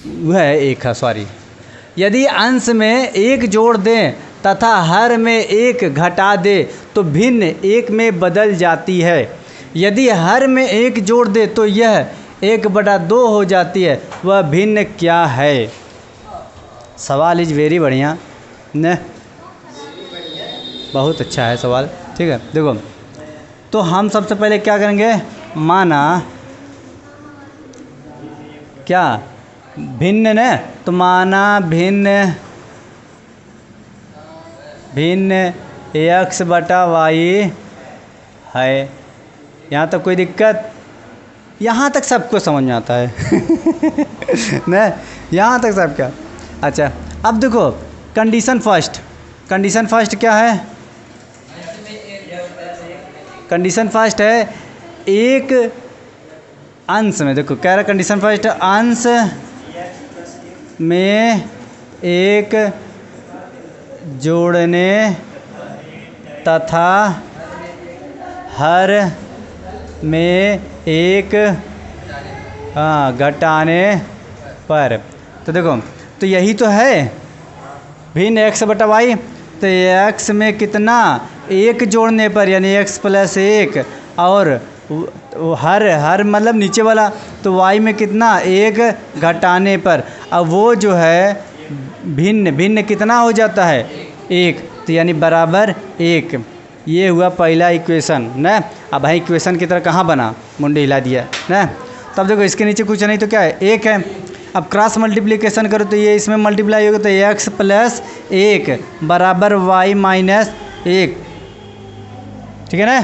वह एक है, सॉरी। यदि अंश में एक जोड़ दें तथा हर में एक घटा दे तो भिन्न एक में बदल जाती है। यदि हर में एक जोड़ दे तो यह 1/2 हो जाती है। वह भिन्न क्या है? सवाल इज वेरी बढ़िया न, बहुत अच्छा है सवाल। ठीक है, देखो तो हम सबसे पहले क्या करेंगे, माना क्या भिन्न न, तो माना भिन्न x/y है। यहाँ तक कोई दिक्कत? यहाँ तक सबको समझ में आता है न, यहाँ तक सब क्या। अच्छा अब देखो कंडीशन फर्स्ट क्या है? कंडीशन फर्स्ट है एक अंश में, देखो कह रहा कंडीशन फर्स्ट अंश में एक जोड़ने तथा हर में एक घटाने पर। तो देखो तो यही तो है भिन्न x/y। तो x में कितना, एक जोड़ने पर यानी x + 1, और हर मतलब नीचे वाला, तो y में कितना, एक घटाने पर। अब वो जो है भिन्न कितना हो जाता है, 1, तो यानी बराबर 1। ये हुआ पहला इक्वेशन न। अब भाई इक्वेशन की तरह कहाँ बना, मुंडे हिला दिया न। तब देखो इसके नीचे कुछ नहीं तो क्या है, 1 है। अब क्रॉस मल्टीप्लिकेशन करो तो ये इसमें मल्टीप्लाई होगा तो x + 1 बराबर y - 1। ठीक है ना?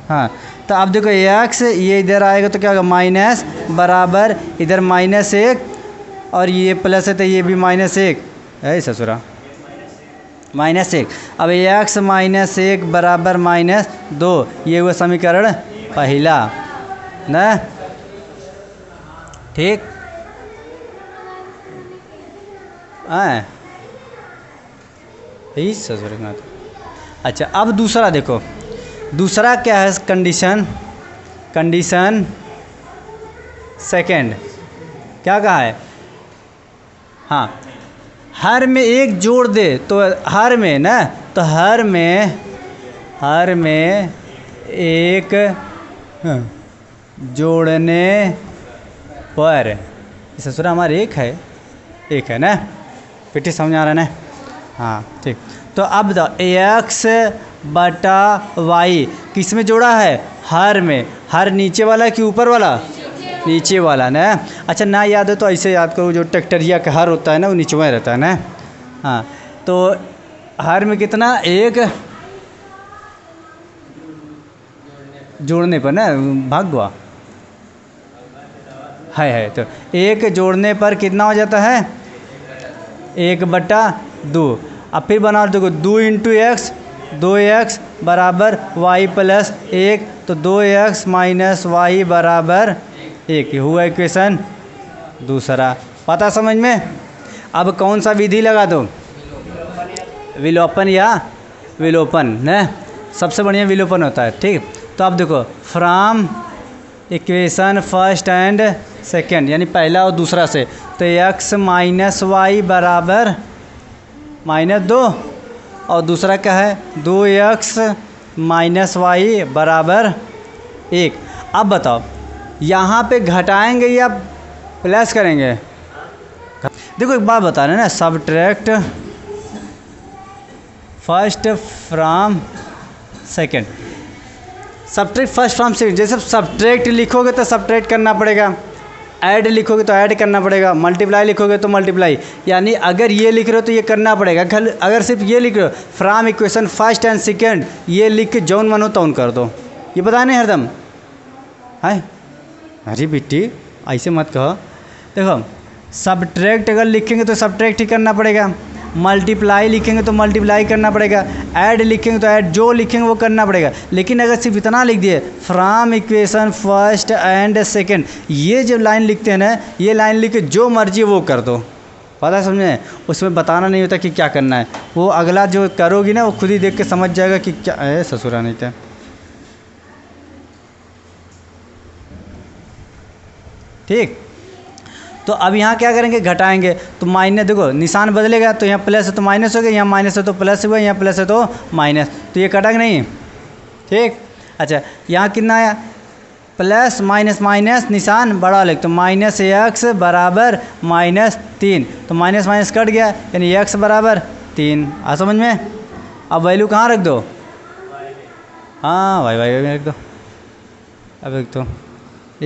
हाँ, तो अब देखो x ये इधर आएगा तो क्या होगा, माइनस बराबर इधर -1, और ये प्लस है तो ये भी -1 है ससुरा, -1। अब x - 1 बराबर -2, ये हुआ समीकरण पहला न। ठीक है, ससुर। अच्छा अब दूसरा देखो, दूसरा क्या है, कंडीशन सेकंड क्या कहा है, हाँ हर में एक जोड़ दे तो हर में ना, तो हर में एक जोड़ने पर, ससुरा हमारे एक है ना, पिटी समझ आ रहा है ना? हाँ ठीक। तो अब x/y किस में जोड़ा है, हर में। हर नीचे वाला कि ऊपर वाला, नीचे वाला ना। अच्छा ना याद हो तो ऐसे याद करो, जो ट्रैक्टरिया का हर होता है ना वो नीचे में रहता है ना। हाँ तो हर में कितना, एक जोड़ने पर ना, भागवा है तो एक जोड़ने पर कितना हो जाता है, 1/2। अब फिर बनाओ देखो, 2 × x, 2x बराबर y + 1, तो 2x - y बराबर 1। हुआ इक्वेशन दूसरा। पता समझ में? अब कौन सा विधि लगा दो, विलोपन या विलोपन न, सबसे बढ़िया विलोपन होता है। ठीक, तो अब देखो from equation first and second, यानी पहला और दूसरा से, तो x - y बराबर -2, और दूसरा क्या है, 2x - y बराबर 1। अब बताओ यहाँ पे घटाएंगे या प्लस करेंगे? देखो एक बात बता रहे हैं ना, subtract first from second, subtract first from second. जैसे सब्ट्रैक्ट लिखोगे तो सब्ट्रैक्ट करना पड़ेगा, ऐड लिखोगे तो ऐड करना पड़ेगा, मल्टीप्लाई लिखोगे तो मल्टीप्लाई। यानी अगर ये लिख रहे हो तो ये करना पड़ेगा। अगर सिर्फ ये लिख रहे हो from equation first and second, ये लिख के जौन मनो तौन कर दो, ये पता नहीं हरदम है। अरे बिट्टी ऐसे मत कहो। देखो सब्ट्रैक्ट अगर लिखेंगे तो सब्ट्रैक्ट ही करना पड़ेगा, मल्टीप्लाई लिखेंगे तो मल्टीप्लाई करना पड़ेगा, ऐड लिखेंगे तो ऐड, जो लिखेंगे वो करना पड़ेगा। लेकिन अगर सिर्फ इतना लिख दिए from equation first and second, ये जो लाइन लिखते हैं ना, ये लाइन लिख के जो मर्जी वो कर दो, पता समझे? उसमें बताना नहीं होता कि क्या करना है, वो अगला जो करोगी ना वो खुद ही देख के समझ जाएगा कि क्या है। ससुरा नहीं था। ठीक, तो अब यहाँ क्या करेंगे, घटाएंगे। तो माइनस, देखो निशान बदलेगा, तो यहाँ प्लस है तो माइनस हो गया, यहाँ माइनस है तो प्लस हुआ, यहाँ प्लस है तो माइनस, तो ये कटा कि नहीं, ठीक। अच्छा, यहाँ कितना आया, प्लस माइनस माइनस निशान बड़ा लिख, तो माइनस एक्स बराबर -3, तो माइनस माइनस कट गया, यानी एक्स बराबर 3। आ समझ में। अब वैल्यू कहाँ रख दो, हाँ भाई में रख दो। अब देख दो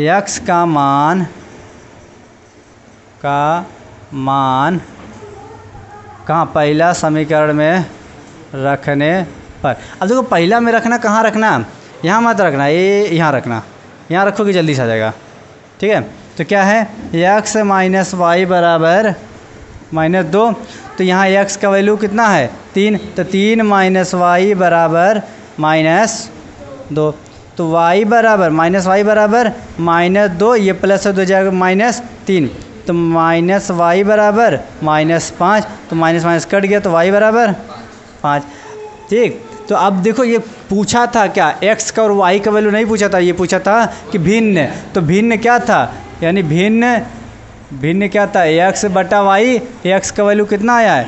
एक्स का मान कहाँ, पहला समीकरण में रखने पर। अब देखो पहला में रखना, कहाँ रखना, यहाँ मत रखना, ये यहाँ रखना, यहाँ रखोगे जल्दी से आ जाएगा, ठीक है। तो क्या है, x माइनस वाई बराबर -2, तो यहाँ x का वैल्यू कितना है 3, तो 3 माइनस वाई बराबर -2, तो y बराबर माइनस वाई बराबर -2, ये प्लस हो जाएगा -3, तो माइनस वाई बराबर -5, तो माइनस माइनस कट गया, तो y बराबर 5, ठीक। तो अब देखो ये पूछा था क्या, x का और y का वैल्यू नहीं पूछा था, ये पूछा था कि भिन्न, तो भिन्न क्या था, यानी भिन्न क्या था, x बटा y, x का वैल्यू कितना आया है,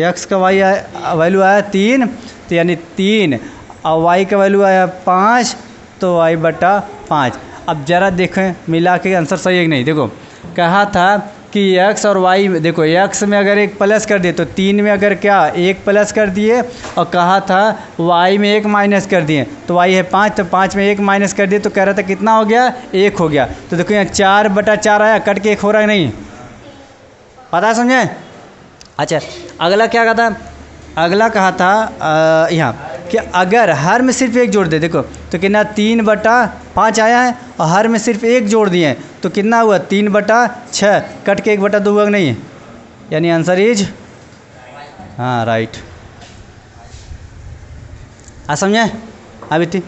x का वैल्यू आया 3, तो यानी 3, और y का वैल्यू आया 5, तो y बटा 5। अब ज़रा देखें मिला के आंसर सही है कि नहीं। देखो कहा था कि x और y, देखो x में अगर एक प्लस कर दिए तो 3 में अगर क्या एक प्लस कर दिए, और कहा था y में एक माइनस कर दिए, तो y है 5, तो 5 में एक माइनस कर दिए, तो कह रहा था कितना हो गया, 1 हो गया। तो देखो यहाँ 4 बटा 4 आया, कट के 1 हो रहा है नहीं, पता है, समझे। अच्छा, अगला क्या कहा था, अगला कहा था यहाँ कि अगर हर में सिर्फ एक जोड़ दे, देखो तो कितना 3 बटा 5 आया है, और हर में सिर्फ एक जोड़ दिए हैं, तो कितना हुआ 3 बटा 6, कट के 1 बटा 2 हुआ नहीं है, यानी आंसर इज, हाँ राइट। समझे अभी थी।